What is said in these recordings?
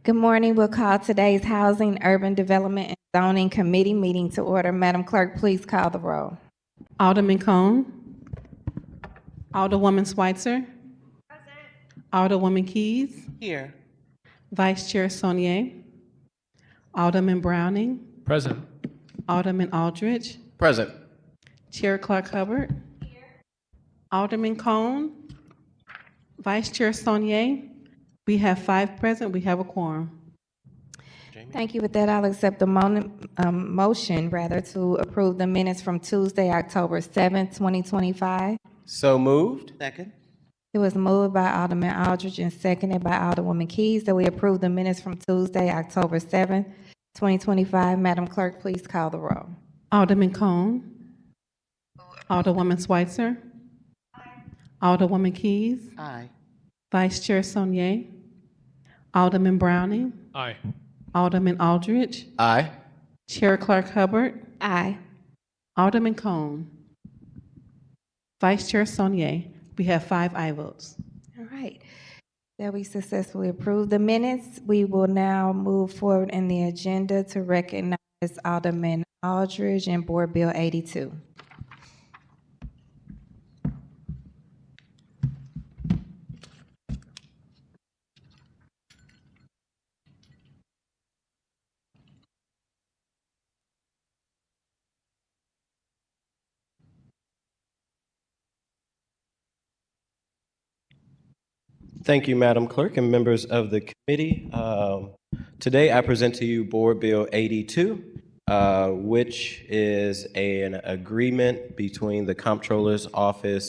Good morning. We'll call today's Housing, Urban Development, and Zoning Committee meeting to order. Madam Clerk, please call the roll. Alderman Cone. Alderwoman Schweitzer. Alderwoman Keys. Here. Vice Chair Saunier. Alderman Browning. Present. Alderman Aldridge. Present. Chair Clark Hubbard. Alderman Cone. Vice Chair Saunier. We have 5 present. We have a quorum. Thank you. With that, I'll accept the motion to approve the minutes from Tuesday, October 7th, 2025. So moved. Second. It was moved by Alderman Aldridge and seconded by Alderwoman Keys that we approve the minutes from Tuesday, October 7th, 2025. Madam Clerk, please call the roll. Alderman Cone. Alderwoman Schweitzer. Alderwoman Keys. Aye. Vice Chair Saunier. Alderman Browning. Aye. Alderman Aldridge. Aye. Chair Clark Hubbard. Aye. Alderman Cone. Vice Chair Saunier. We have 5 aye votes. All right. That we successfully approved the minutes. We will now move forward in the agenda to recognize Alderman Aldridge and Board Bill 82. Thank you, Madam Clerk and members of the committee. Today I present to you Board Bill 82, which is an agreement between the Comptroller's Office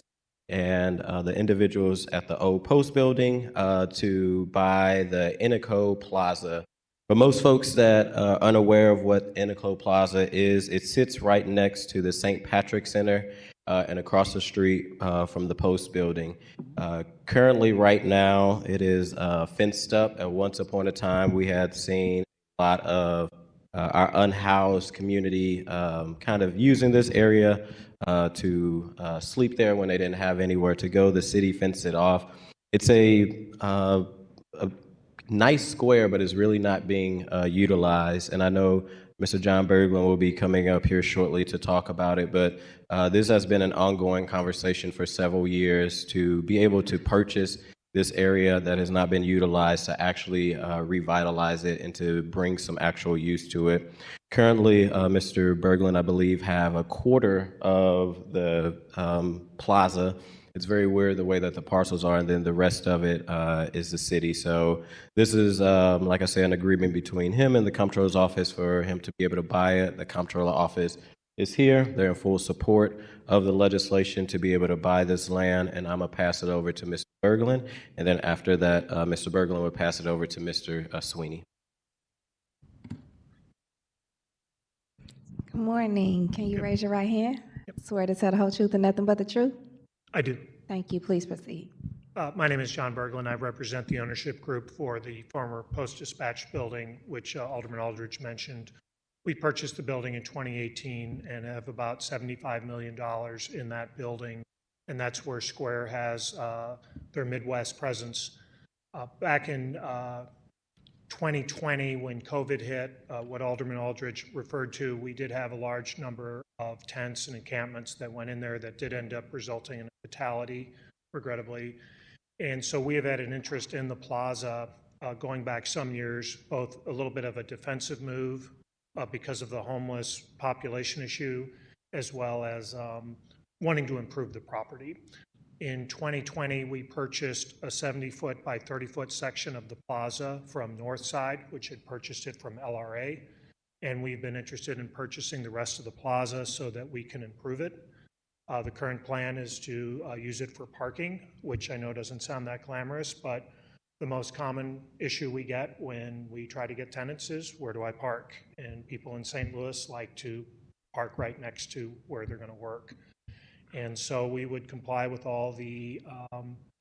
and the individuals at the old Post Building to buy the Innico Plaza. For most folks that are unaware of what Innico Plaza is, it sits right next to the St. Patrick Center and across the street from the Post Building. Currently, right now, it is fenced up. At once upon a time, we had seen a lot of our unhoused community kind of using this area to sleep there when they didn't have anywhere to go. The city fenced it off. It's a nice square, but it's really not being utilized. And I know Mr. John Berglund will be coming up here shortly to talk about it, but this has been an ongoing conversation for several years to be able to purchase this area that has not been utilized to actually revitalize it and to bring some actual use to it. Currently, Mr. Berglund, I believe, have a quarter of the plaza. It's very weird the way that the parcels are, and then the rest of it is the city. So this is, like I say, an agreement between him and the Comptroller's Office for him to be able to buy it. The Comptroller Office is here. They're in full support of the legislation to be able to buy this land, and I'm going to pass it over to Mr. Berglund. And then after that, Mr. Berglund will pass it over to Mr. Sweeney. Good morning. Can you raise your right hand? Swear to tell the whole truth and nothing but the truth? I do. Thank you. Please proceed. My name is John Berglund. I represent the ownership group for the former Post-Dispatch building, which Alderman Aldridge mentioned. We purchased the building in 2018 and have about $75 million in that building, and that's where Square has their Midwest presence. Back in 2020, when COVID hit, what Alderman Aldridge referred to, we did have a large number of tents and encampments that went in there that did end up resulting in a fatality, regrettably. And so we have had an interest in the plaza going back some years, both a little bit of a defensive move because of the homeless population issue, as well as wanting to improve the property. In 2020, we purchased a 70-foot by 30-foot section of the plaza from Northside, which had purchased it from LRA. And we've been interested in purchasing the rest of the plaza so that we can improve it. The current plan is to use it for parking, which I know doesn't sound that glamorous, but the most common issue we get when we try to get tenants is, where do I park? And people in St. Louis like to park right next to where they're going to work. And so we would comply with all the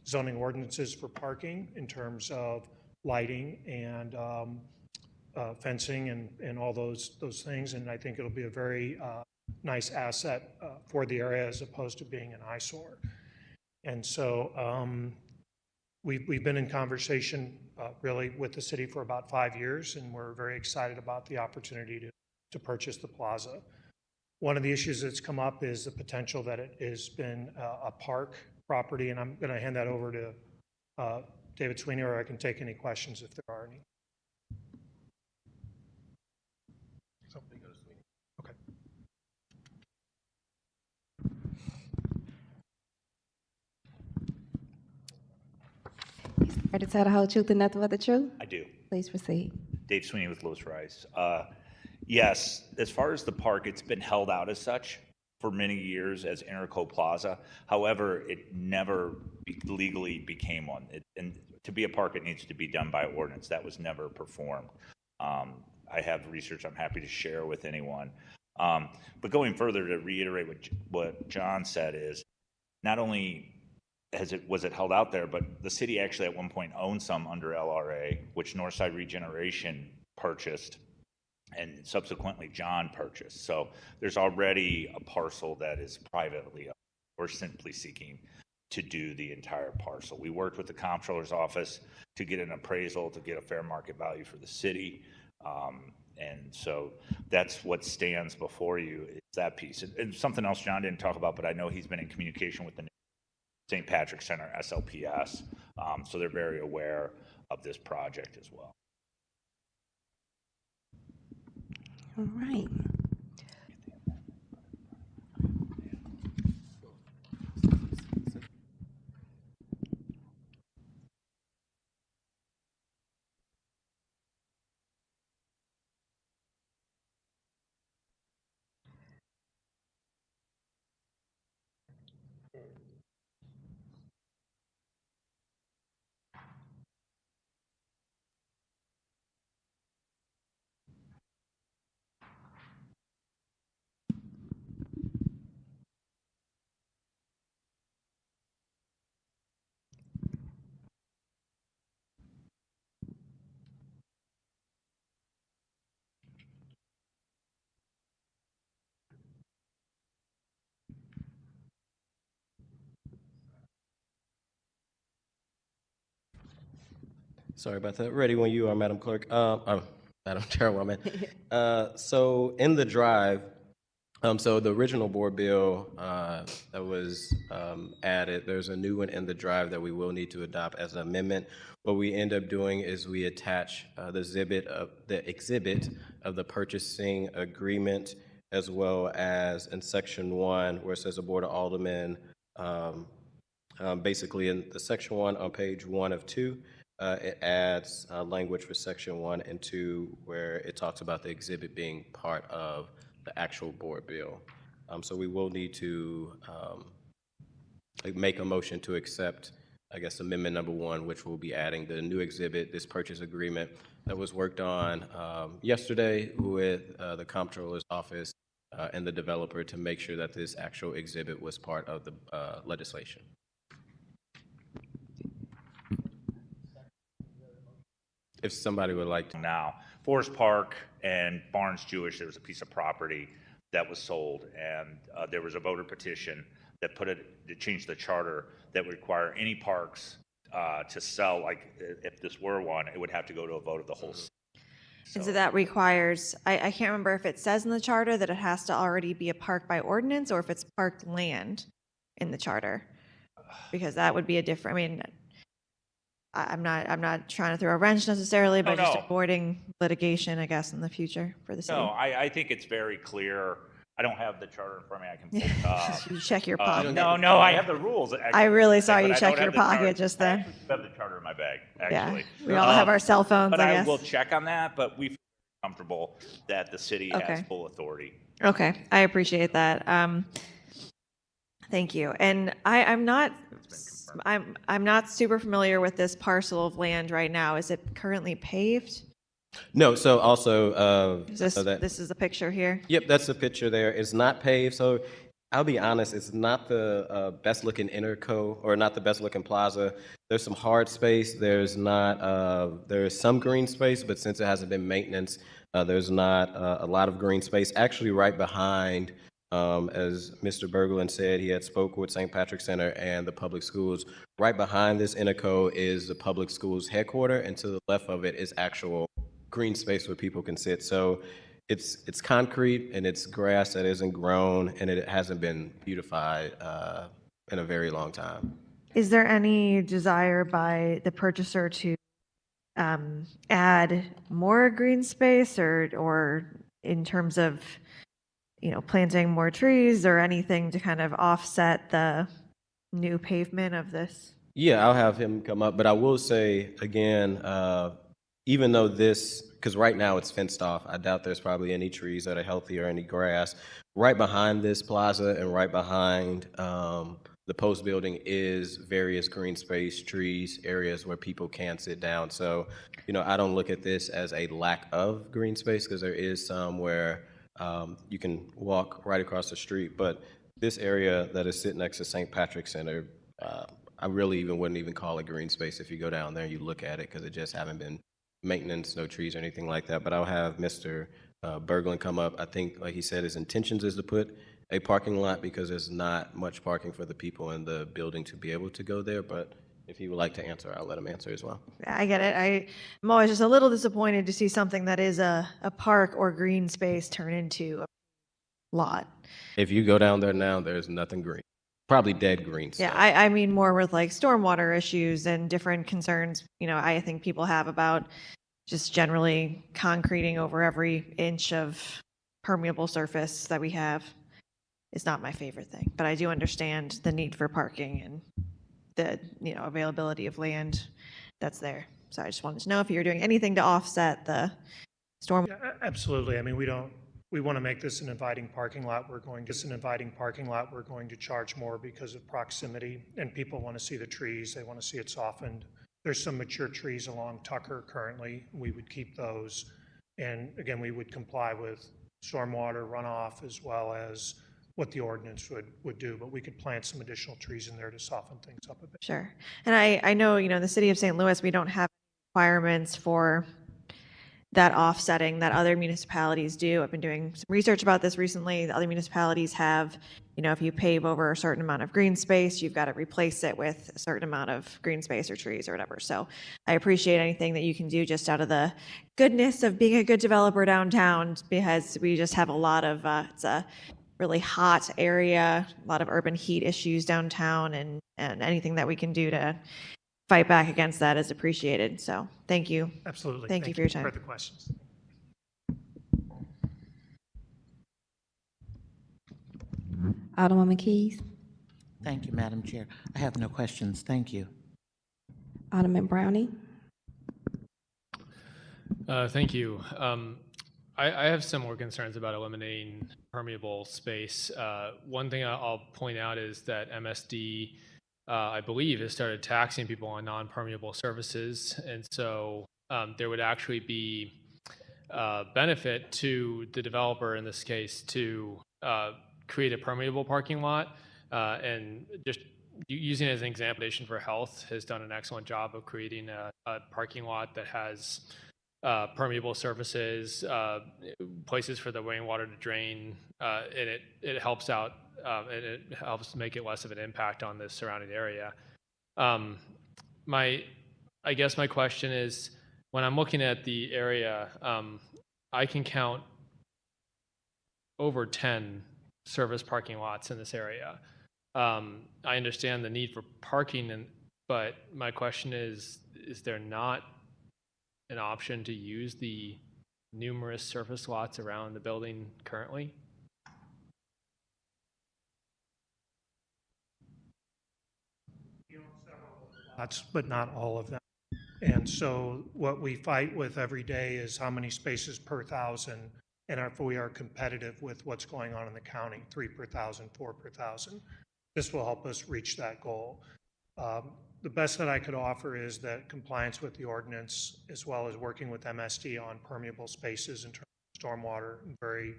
zoning ordinances for parking in terms of lighting and fencing and all those things. And I think it'll be a very nice asset for the area as opposed to being an eyesore. And so We've been in conversation really with the city for about 5 years, and we're very excited about the opportunity to purchase the plaza. One of the issues that's come up is the potential that it has been a park property, and I'm going to hand that over to David Sweeney, or I can take any questions if there are any. Okay. Swear to tell the whole truth and nothing but the truth? I do. Please proceed. Dave Sweeney with Lewis Rice. Yes, as far as the park, it's been held out as such for many years as Interco Plaza. However, it never legally became one. And to be a park, it needs to be done by ordinance. That was never performed. I have research I'm happy to share with anyone. But going further, to reiterate what John said, is not only was it held out there, but the city actually at one point owned some under LRA, which Northside Regeneration purchased, and subsequently John purchased. So there's already a parcel that is privately owned. We're simply seeking to do the entire parcel. We worked with the comptroller's office to get an appraisal, to get a fair market value for the city. And so that's what stands before you, is that piece. And something else John didn't talk about, but I know he's been in communication with the St. Patrick Center, SLPS, so they're very aware of this project as well. All right. Sorry about that. Ready when you are, Madam Clerk. Madam Chairwoman. So in the drive, so the original board bill that was added, there's a new one in the drive that we will need to adopt as an amendment. What we end up doing is we attach the exhibit of the purchasing agreement, as well as in section 1 where it says the Board of Aldermen. Basically in the section 1 on page 1 of 2. It adds language for section 1 and 2 where it talks about the exhibit being part of the actual board bill. So we will need to make a motion to accept, I guess, amendment number 1, which will be adding the new exhibit, this purchase agreement that was worked on yesterday with the comptroller's office and the developer to make sure that this actual exhibit was part of the legislation. If somebody would like to. Now, Forest Park and Barnes Jewish, there was a piece of property that was sold, and there was a voter petition that to change the charter that would require any parks to sell, like if this were one, it would have to go to a vote of the whole city. And so that requires, I can't remember if it says in the charter that it has to already be a park by ordinance or if it's parked land in the charter, because that would be a different, I mean, I'm not trying to throw a wrench necessarily, but just avoiding litigation, I guess, in the future for the city. No, I think it's very clear. I don't have the charter in front of me. I can pull it up. You check your pocket. No, I have the rules. Actually, I really saw but you I check don't your have the charter. pocket just I then. actually have the charter in my bag, Yeah, actually. we all have our cell phones, But I I guess. will check on that, but we feel comfortable that the city has Okay. full authority. Okay, I appreciate that. Thank you. And I'm not super familiar with this parcel of land right now. Is it currently paved? No, so also, Is so that, this is the picture here? yep, that's the picture there. It's not paved, so I'll be honest, it's not the best looking Interco, or not the best looking plaza. There's some hard space, there's not, there is some green space, but since it hasn't been maintenance, there's not a lot of green space. Actually, right behind As Mr. Berglund said, he had spoke with St. Patrick Center and the public schools. Right behind this Interco is the public schools headquarters, and to the left of it is actual green space where people can sit. So it's concrete and it's grass that isn't grown, and it hasn't been beautified in a very long time. Is there any desire by the purchaser to add more green space or in terms of, planting more trees or anything to kind of offset the new pavement of this? Yeah, I'll have him come up, but I will say again, even though because right now it's fenced off, I doubt there's probably any trees that are healthy or any grass. Right behind this plaza and right behind the post building is various green space, trees, areas where people can sit down. So, I don't look at this as a lack of green space, because there is some where you can walk right across the street. But this area that is sitting next to St. Patrick Center, I really wouldn't even call it green space if you go down there and you look at it, because it just haven't been maintenance, no trees or anything like that. But I'll have Mr. Berglund come up. I think, like he said, his intentions is to put a parking lot, because there's not much parking for the people in the building to be able to go there. But if he would like to answer, I'll let him answer as well. I get it. I'm always just a little disappointed to see something that is a park or green space turn into a lot. If you go down there now, there's nothing green. Probably dead green stuff. Yeah, I mean more with like stormwater issues and different concerns, I think people have about just generally concreting over every inch of permeable surface that we have is not my favorite thing. But I do understand the need for parking and the, availability of land that's there. So I just wanted to know if you're doing anything to offset the storm. Yeah, absolutely. I mean, we want to make this an inviting parking lot. We're going to charge more because of proximity, and people want to see the trees. They want to see it softened. There's some mature trees along Tucker currently. We would keep those. And again, we would comply with stormwater runoff as well as what the ordinance would do, but we could plant some additional trees in there to soften things up a bit. Sure. And I know, in the city of St. Louis, we don't have requirements for that offsetting that other municipalities do. I've been doing some research about this recently. The other municipalities have, if you pave over a certain amount of green space, you've got to replace it with a certain amount of green space or trees or whatever. So I appreciate anything that you can do just out of the goodness of being a good developer downtown, because we just have a lot of, it's a really hot area, a lot of urban heat issues downtown, and anything that we can do to fight back against that is appreciated. So thank you. Absolutely. Thank you for your time. Further questions? Alderwoman Keys, Thank you, Madam Chair. I have no questions. Thank you. Alderman Brownie. Thank you. I have similar concerns about eliminating permeable space. One thing I'll point out is that MSD, I believe, has started taxing people on non-permeable surfaces, and so there would actually be benefit to the developer in this case to create a permeable parking lot, and just using it as an example, Foundation for Health has done an excellent job of creating a parking lot that has permeable surfaces, places for the rainwater to drain, and it helps out, and it helps make it less of an impact on the surrounding area. I guess my question is, when I'm looking at the area, I can count over 10 service parking lots in this area. I understand the need for parking, but my question is there not an option to use the numerous surface lots around the building currently? Lots, but not all of them. And so what we fight with every day is how many spaces per thousand, and if we are competitive with what's going on in the county, 3 per thousand, 4 per thousand. This will help us reach that goal. The best that I could offer is that compliance with the ordinance, as well as working with MSD on permeable spaces in terms of stormwater. I'm very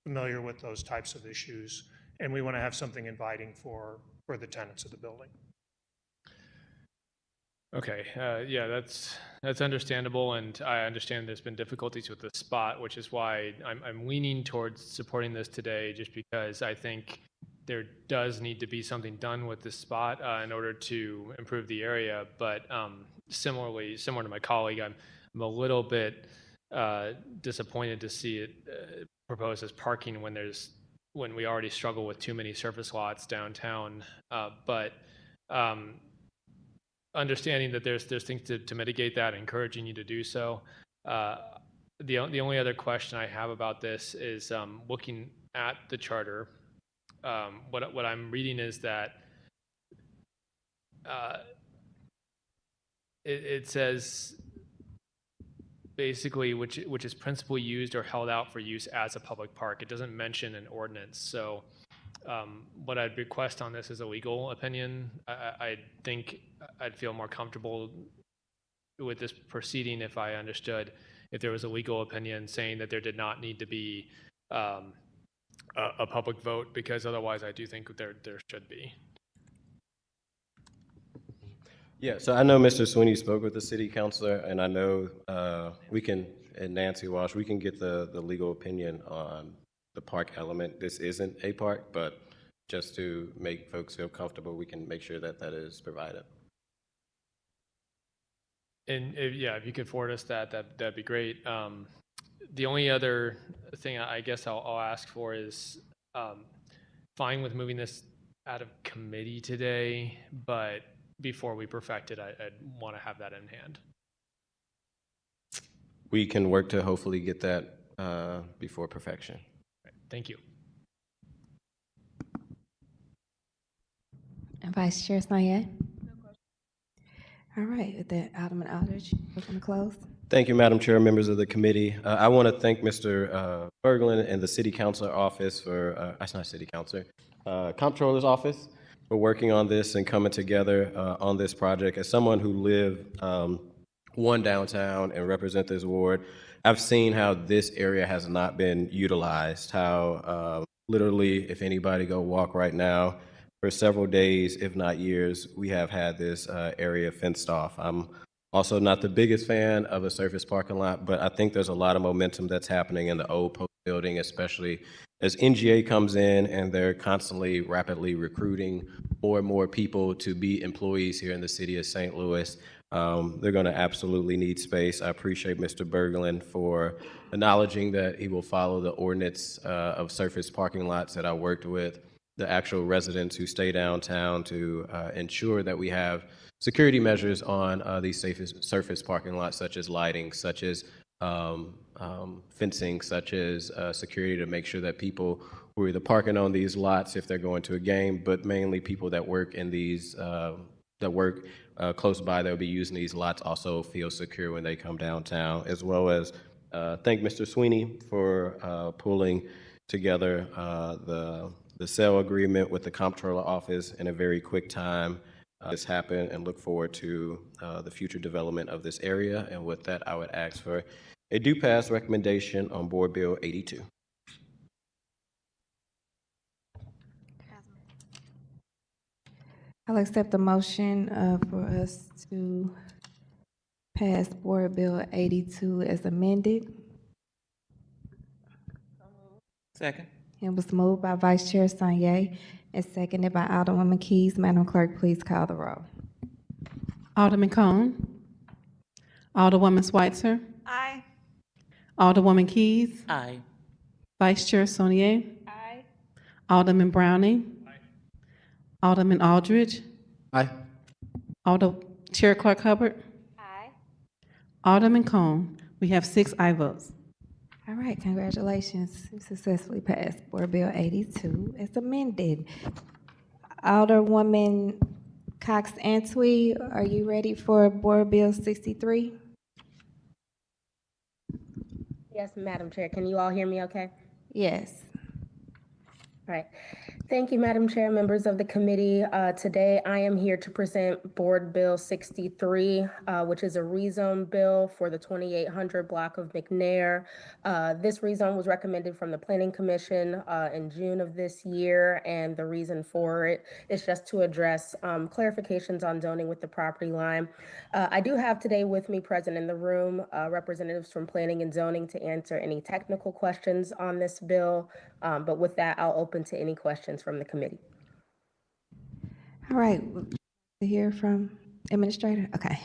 familiar with those types of issues, and we want to have something inviting for the tenants of the building. Okay, yeah, that's understandable, and I understand there's been difficulties with the spot, which is why I'm leaning towards supporting this today, just because I think there does need to be something done with this spot in order to improve the area. But similar to my colleague, I'm a little bit disappointed to see it proposed as parking when we already struggle with too many surface lots downtown. But understanding that there's things to mitigate that, encouraging you to do so. The only other question I have about this is looking at the charter. What I'm reading is that it says basically which is principally used or held out for use as a public park. It doesn't mention an ordinance. So what I'd request on this is a legal opinion. I think I'd feel more comfortable with this proceeding if I understood if there was a legal opinion saying that there did not need to be a public vote, because otherwise I do think there should be. Yeah, so I know Mr. Sweeney spoke with the city councilor, and I know we can, and Nancy Walsh, we can get the legal opinion on the park element. This isn't a park, but just to make folks feel comfortable, we can make sure that that is provided. And if you could forward us that'd be great. The only other thing I guess I'll ask for is fine with moving this out of committee today, but before we perfect it, I'd want to have that in hand. We can work to hopefully get that before perfection. Right, thank you. And Vice Chair Sanye? All right, with that, Alderman Aldridge, we're going to close. Thank you, Madam Chair, members of the committee. I want to thank Mr. Berglund and the City Councilor Office for, that's not City Councilor, Comptroller's Office for working on this and coming together on this project. As someone who lived one downtown and represent this ward, I've seen how this area has not been utilized, how literally, if anybody go walk right now, for several days, if not years, we have had this area fenced off. I'm also not the biggest fan of a surface parking lot, but I think there's a lot of momentum that's happening in the old post building, especially as NGA comes in and they're constantly rapidly recruiting more and more people to be employees here in the city of St. Louis. They're going to absolutely need space. I appreciate Mr. Berglund for acknowledging that he will follow the ordinance of surface parking lots that I worked with the actual residents who stay downtown to ensure that we have security measures on these surface parking lots, such as lighting, such as fencing, such as security to make sure that people who are either parking on these lots if they're going to a game, but mainly people that work in these, that work close by that will be using these lots also feel secure when they come downtown, as well as thank Mr. Sweeney for pulling together the sale agreement with the Comptroller Office in a very quick time. This happened, and look forward to the future development of this area. And with that, I would ask for a do pass recommendation on Board Bill 82. I'll accept the motion for us to pass Board Bill 82 as amended. Second. It was moved by Vice Chair Sanye and seconded by Alderwoman Keys. Madam Clerk, please call the roll. Alderman Cone. Alderwoman Schweitzer. Aye. Alderwoman Keys. Aye. Vice Chair Sonier. Aye. Alderman Browning. Alderman Aldridge. Aye. Chair Clark Hubbard. Aye. Alderman Cone. We have 6 aye votes. All right, congratulations. You successfully passed Board Bill 82 as amended. Alderwoman Cox Antwi, are you ready for Board Bill 63? Yes, Madam Chair. Can you all hear me okay? Yes. All right. Thank you, Madam Chair, members of the committee. Today, I am here to present Board Bill 63, which is a rezone bill for the 2800 block of McNair. This rezone was recommended from the Planning Commission in June of this year, and the reason for it is just to address clarifications on zoning with the property line. I do have today with me present in the room representatives from Planning and Zoning to answer any technical questions on this bill. But with that, I'll open to any questions from the committee. All right, to hear from Administrator. Okay.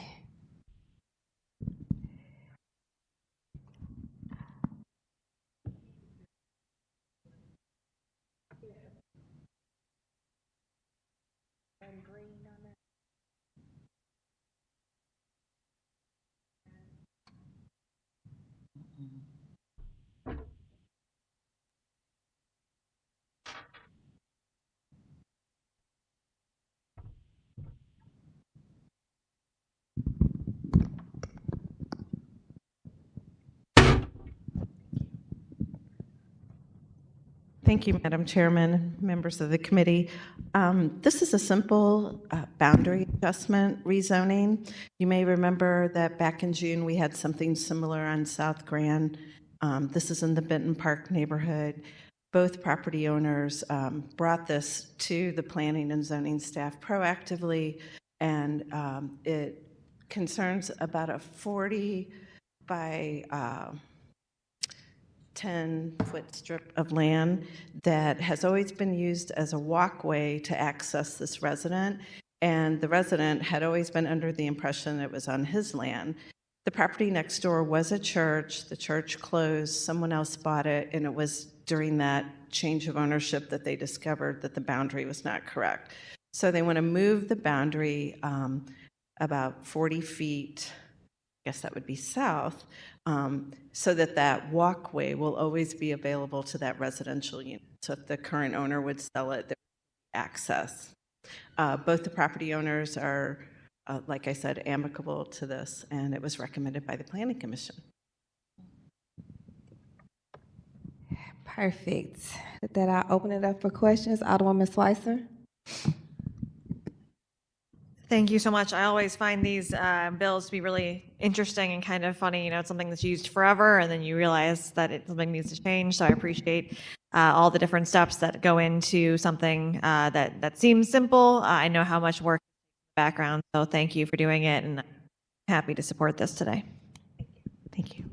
Thank you, Madam Chairman, members of the committee. This is a simple boundary adjustment rezoning. You may remember that back in June, we had something similar on South Grand. This is in the Benton Park neighborhood. Both property owners brought this to the planning and zoning staff proactively, and it concerns about a 40 by 10-foot strip of land that has always been used as a walkway to access this resident, and the resident had always been under the impression it was on his land. The property next door was a church. The church closed, someone else bought it, and it was during that change of ownership that they discovered that the boundary was not correct. So they want to move the boundary about 40 feet, I guess that would be south, so that that walkway will always be available to that residential unit. So if the current owner would sell it, there would be access. Both the property owners are, like I said, amicable to this, and it was recommended by the Planning Commission. Perfect. With that, I'll open it up for questions. Alderwoman Schweitzer. Thank you so much. I always find these bills to be really interesting and kind of funny. You know, it's something that's used forever, and then you realize that something needs to change. So I appreciate all the different steps that go into something that seems simple. I know how much work background, so thank you for doing it, and I'm happy to support this today. Thank you.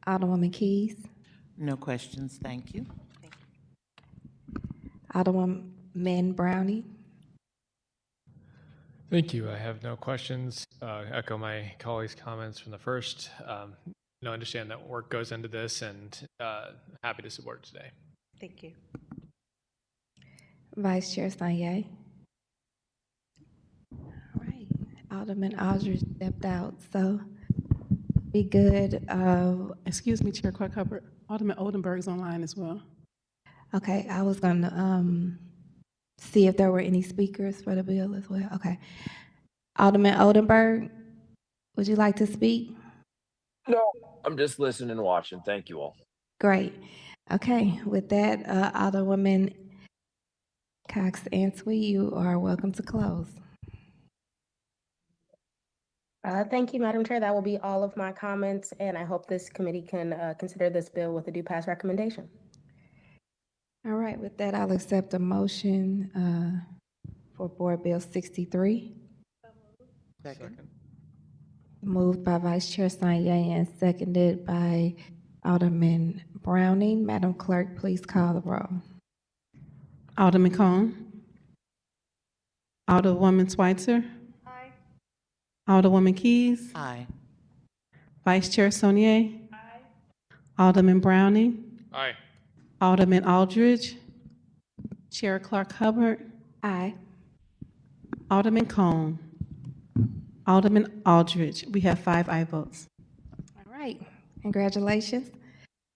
Alderwoman Keys. No questions, thank you. Alderwoman Brownie. Thank you. I have no questions. Echo my colleagues' comments from the first. Understand that work goes into this, and happy to support today. Thank you. Vice Chair Sanye. All right. Alderman Aldridge stepped out, so be good. Excuse me, Chair Clark Hubbard. Alderman Oldenburg's online as well. Okay, I was going to see if there were any speakers for the bill as well. Okay. Alderman Oldenburg, would you like to speak? No, I'm just listening and watching. Thank you all. Great. Okay, with that, Alderwoman Cox-Answe, you are welcome to close. Thank you, Madam Chair. That will be all of my comments, and I hope this committee can consider this bill with a due pass recommendation. All right, with that, I'll accept a motion for Board Bill 63. Second. Moved by Vice Chair Sanye and seconded by Alderman Browning. Madam Clerk, please call the roll. Alderman Cone. Alderwoman Schweitzer. Aye. Alderwoman Keys. Aye. Vice Chair Sonier. Aye. Alderman Browning. Aye. Alderman Aldridge. Chair Clark Hubbard. Aye. Alderman Cone. Alderman Aldridge. We have 5 aye votes. All right, congratulations.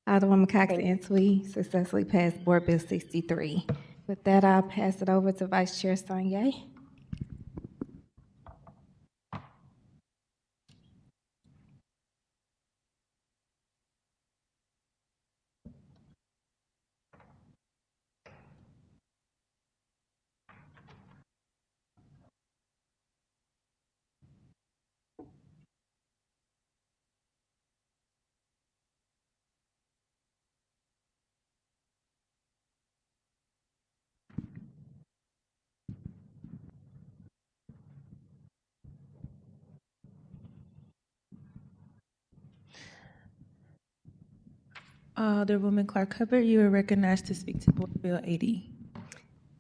Alderwoman Cox-Answe successfully passed Board Bill 63. With that, I'll pass it over to Vice Chair Sanye. Alderwoman Clark Hubbard, you are recognized to speak to Board Bill 80.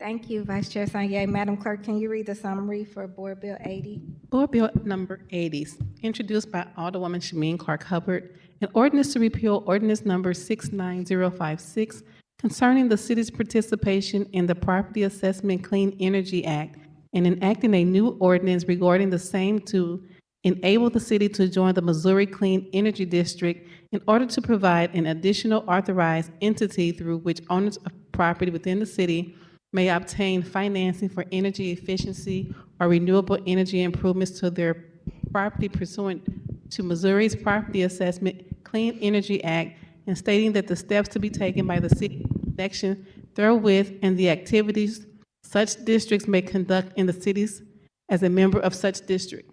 Thank you, Vice Chair Sanye. Madam Clerk, can you read the summary for Board Bill 80? Board Bill number 80, introduced by Alderwoman Shameen Clark Hubbard, an ordinance to repeal ordinance number 69056 concerning the city's participation in the Property Assessment Clean Energy Act and enacting a new ordinance regarding the same to enable the city to join the Missouri Clean Energy District in order to provide an additional authorized entity through which owners of property within the city may obtain financing for energy efficiency or renewable energy improvements to their property pursuant to Missouri's Property Assessment Clean Energy Act, and stating that the steps to be taken by the city in connection therewith and the activities such districts may conduct in the cities as a member of such district.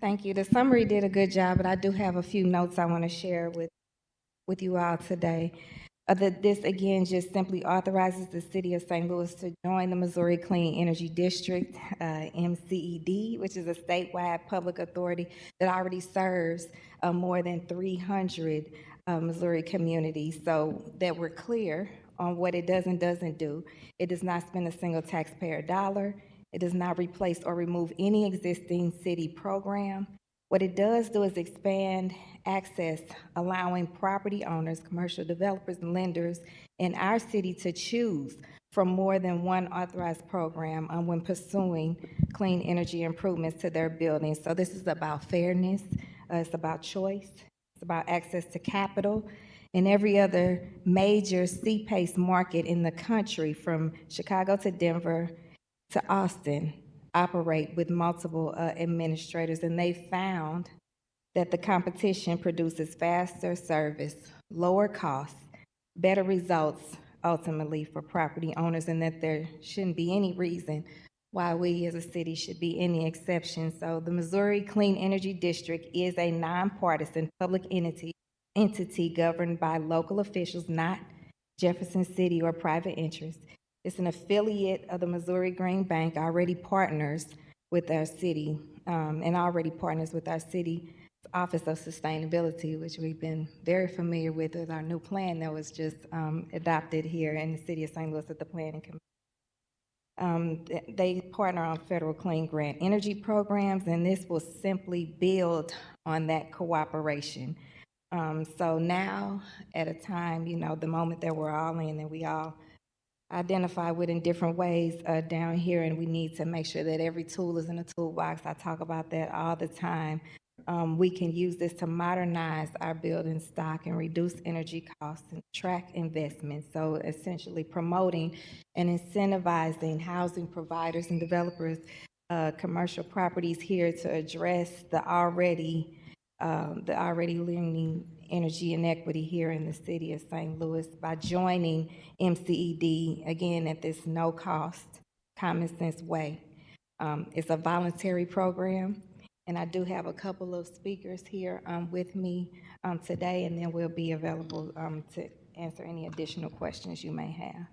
Thank you. The summary did a good job, but I do have a few notes I want to share with you all today. This, again, just simply authorizes the City of St. Louis to join the Missouri Clean Energy District, MCED, which is a statewide public authority that already serves more than 300 Missouri communities. So that we're clear on what it does and doesn't do. It does not spend a single taxpayer dollar. It does not replace or remove any existing city program. What it does do is expand access, allowing property owners, commercial developers, and lenders in our city to choose from more than one authorized program when pursuing clean energy improvements to their buildings. So this is about fairness, it's about choice, it's about access to capital. In every other major CPACE market in the country, from Chicago to Denver to Austin, operate with multiple administrators, and they found that the competition produces faster service, lower costs, better results ultimately for property owners, and that there shouldn't be any reason why we as a city should be any exception. So the Missouri Clean Energy District is a nonpartisan public entity governed by local officials, not Jefferson City or private interests. It's an affiliate of the Missouri Green Bank, already partners with our city, and already partners with our city Office of Sustainability, which we've been very familiar with our new plan that was just adopted here in the city of St. Louis at the Planning Commission. They partner on federal clean grant energy programs, and this will simply build on that cooperation. So now, at a time, the moment that we're all in and we all identify with in different ways down here, and we need to make sure that every tool is in a toolbox. I talk about that all the time. We can use this to modernize our building stock and reduce energy costs and track investments. So essentially promoting and incentivizing housing providers and developers, commercial properties here to address the already looming energy inequity here in the city of St. Louis by joining MCED, again, at this no-cost, common-sense way. It's a voluntary program, and I do have a couple of speakers here with me today, and then we'll be available to answer any additional questions you may have.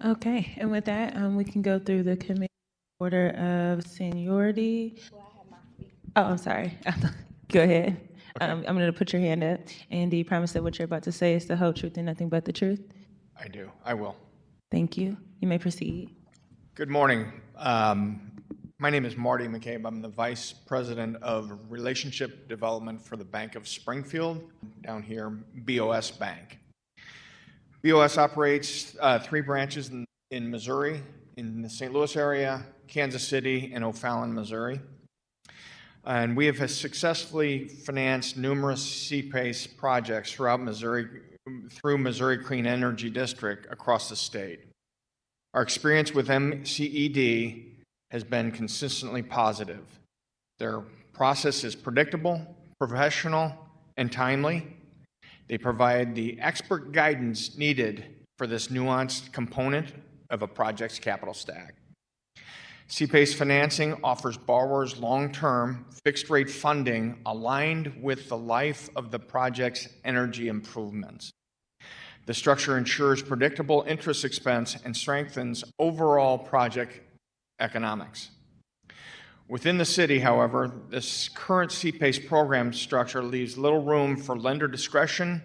Okay, and with that, we can go through the committee order of seniority. Oh, I'm sorry. Go ahead. I'm going to put your hand up. And do you promise that what you're about to say is the whole truth and nothing but the truth? I do. I will. Thank you. You may proceed. Good morning. My name is Marty McCabe. I'm the Vice President of Relationship Development for the Bank of Springfield, down here, BOS Bank. BOS operates 3 branches in Missouri, in the St. Louis area, Kansas City, and O'Fallon, Missouri. And we have successfully financed numerous CPACE projects throughout Missouri, through Missouri Clean Energy District across the state. Our experience with MCED has been consistently positive. Their process is predictable, professional, and timely. They provide the expert guidance needed for this nuanced component of a project's capital stack. CPACE financing offers borrowers long-term, fixed-rate funding aligned with the life of the project's energy improvements. The structure ensures predictable interest expense and strengthens overall project economics. Within the city, however, this current CPACE program structure leaves little room for lender discretion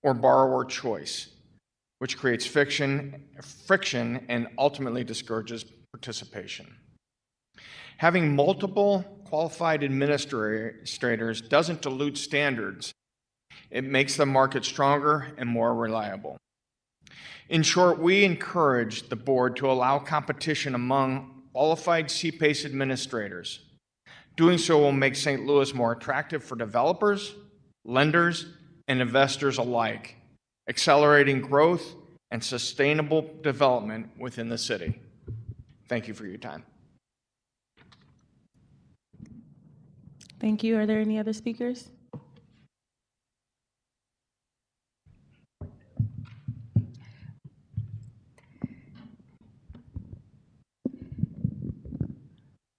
or borrower choice, which creates friction and ultimately discourages participation. Having multiple qualified administrators doesn't dilute standards. It makes the market stronger and more reliable. In short, we encourage the board to allow competition among qualified CPACE administrators. Doing so will make St. Louis more attractive for developers, lenders, and investors alike, accelerating growth and sustainable development within the city. Thank you for your time. Thank you. Are there any other speakers?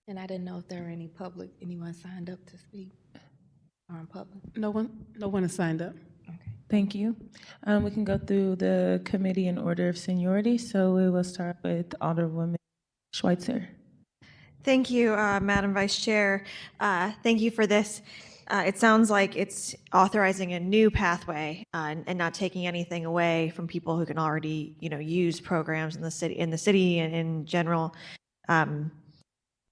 And I didn't know if there were anyone signed up to speak or in public. No one has signed up. Thank you. We can go through the committee in order of seniority. So we will start with Alderwoman Schweitzer. Thank you, Madam Vice Chair. Thank you for this. It sounds like it's authorizing a new pathway and not taking anything away from people who can already, use programs in the city and in general.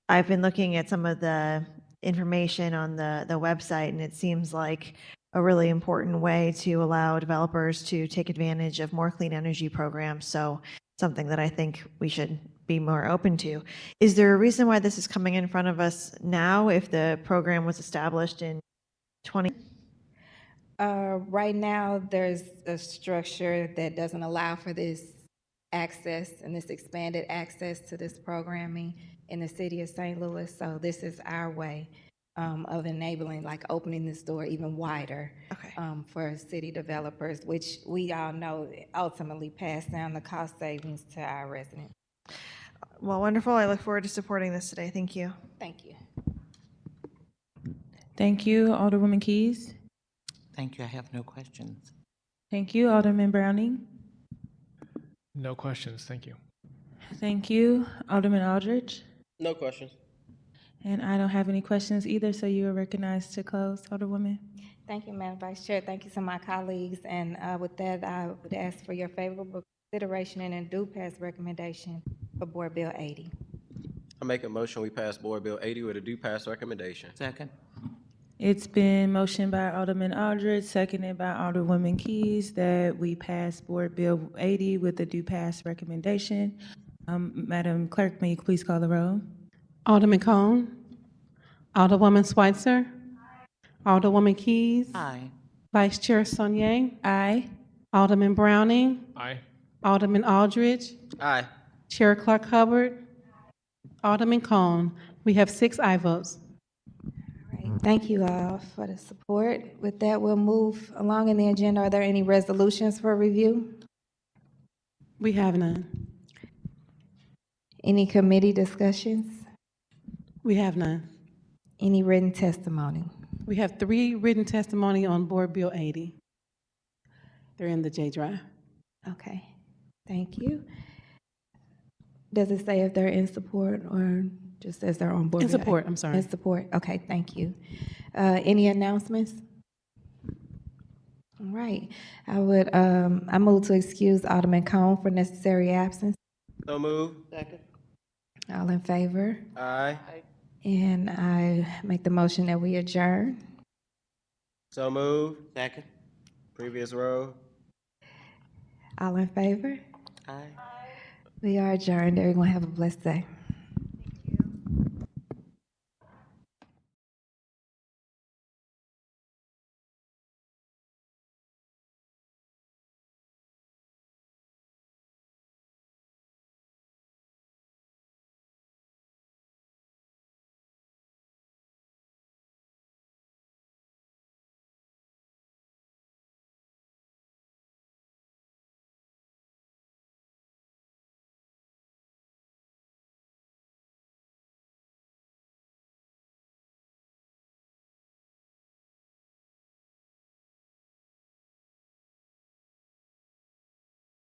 I've been looking at some of the information on the website, and it seems like a really important way to allow developers to take advantage of more clean energy programs. So something that I think we should be more open to. Is there a reason why this is coming in front of us now if the program was established in 20? Right now, there's a structure that doesn't allow for this access and this expanded access to this programming in the city of St. Louis. So this is our way of enabling, like opening this door even wider for city developers, which we all know ultimately pass down the cost savings to our residents. Well, wonderful. I look forward to supporting this today. Thank you. Thank you. Thank you, Alderwoman Keys. Thank you. I have no questions. Thank you, Alderman Browning. No questions. Thank you. Thank you, Alderman Aldridge. No questions. And I don't have any questions either, so you are recognized to close, Alderwoman. Thank you, Madam Vice Chair. Thank you to my colleagues. And with that, I would ask for your favorable consideration and a due pass recommendation for Board Bill 80. I make a motion we pass Board Bill 80 with a due pass recommendation. Second. It's been motioned by Alderman Aldridge, seconded by Alderwoman Keys, that we pass Board Bill 80 with a due pass recommendation. Madam Clerk, may you please call the roll? Alderman Cone. Alderwoman Schweitzer. Alderwoman Keys. Aye. Vice Chair Saunier. Aye. Alderman Browning. Aye. Alderman Aldridge. Aye. Chair Clark Hubbard. Alderman Cone. We have 6 aye votes. Thank you all for the support. With that, we'll move along in the agenda. Are there any resolutions for review? We have none. Any committee discussions? We have none. Any written testimony? We have 3 written testimony on Board Bill 80. They're in the J Drive. Okay, thank you. Does it say if they're in support or just as they're on board? In support, I'm sorry. In support, okay, thank you. Any announcements? All right, I move to excuse Alderman Cone for necessary absence. So move. Second. All in favor? Aye. And I make the motion that we adjourn. So move. Second. Previous row. All in favor? Aye. We are adjourned. Everyone have a blessed day.